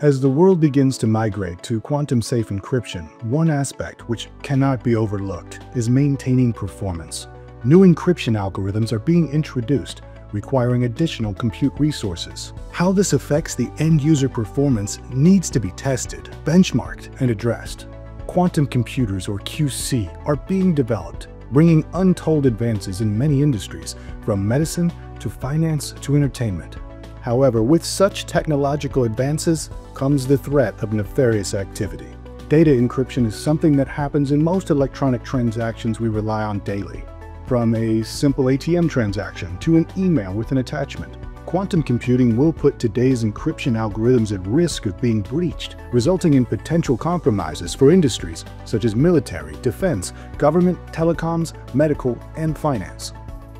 As the world begins to migrate to quantum-safe encryption, one aspect which cannot be overlooked is maintaining performance. New encryption algorithms are being introduced, requiring additional compute resources. How this affects the end-user performance needs to be tested, benchmarked, and addressed. Quantum computers, or QC, are being developed, bringing untold advances in many industries, from medicine to finance to entertainment. However, with such technological advances comes the threat of nefarious activity. Data encryption is something that happens in most electronic transactions we rely on daily. From a simple ATM transaction to an email with an attachment, quantum computing will put today's encryption algorithms at risk of being breached, resulting in potential compromises for industries such as military, defense, government, telecoms, medical, and finance.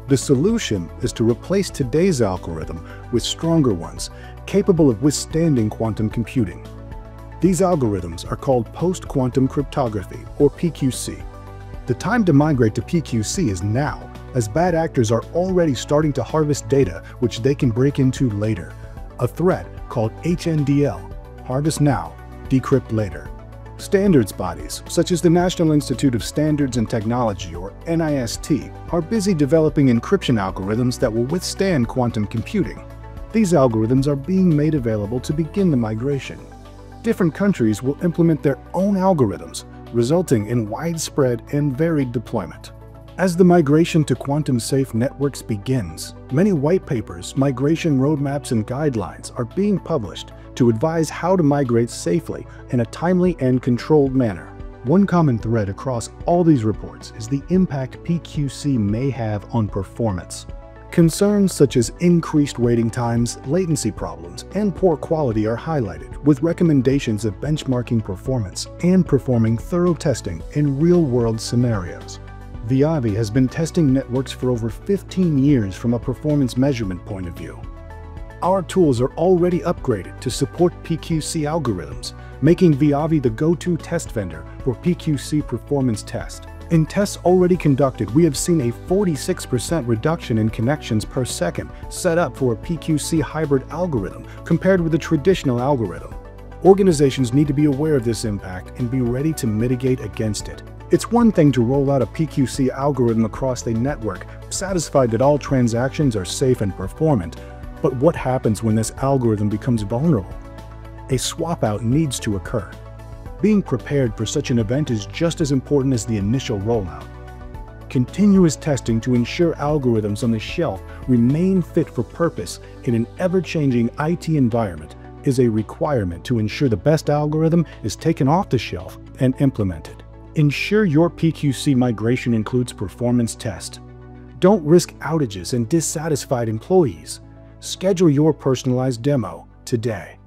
The solution is to replace today's algorithm with stronger ones, capable of withstanding quantum computing. These algorithms are called post-quantum cryptography, or PQC. The time to migrate to PQC is now, as bad actors are already starting to harvest data which they can break into later. A threat called HNDL, harvest now, decrypt later. Standards bodies, such as the National Institute of Standards and Technology, or NIST, are busy developing encryption algorithms that will withstand quantum computing. These algorithms are being made available to begin the migration. Different countries will implement their own algorithms, resulting in widespread and varied deployment. As the migration to quantum-safe networks begins, many white papers, migration roadmaps, and guidelines are being published to advise how to migrate safely in a timely and controlled manner. One common thread across all these reports is the impact PQC may have on performance. Concerns such as increased waiting times, latency problems, and poor quality are highlighted, with recommendations of benchmarking performance and performing thorough testing in real-world scenarios. Viavi has been testing networks for over 15 years from a performance measurement point of view. Our tools are already upgraded to support PQC algorithms, making Viavi the go-to test vendor for PQC performance test. In tests already conducted, we have seen a 46% reduction in connections per second set up for a PQC hybrid algorithm compared with a traditional algorithm. Organizations need to be aware of this impact and be ready to mitigate against it. It's one thing to roll out a PQC algorithm across the network, satisfied that all transactions are safe and performant. But what happens when this algorithm becomes vulnerable? A swap-out needs to occur. Being prepared for such an event is just as important as the initial rollout. Continuous testing to ensure algorithms on the shelf remain fit for purpose in an ever-changing IT environment is a requirement to ensure the best algorithm is taken off the shelf and implemented. Ensure your PQC migration includes performance tests. Don't risk outages and dissatisfied employees. Schedule your personalized demo today.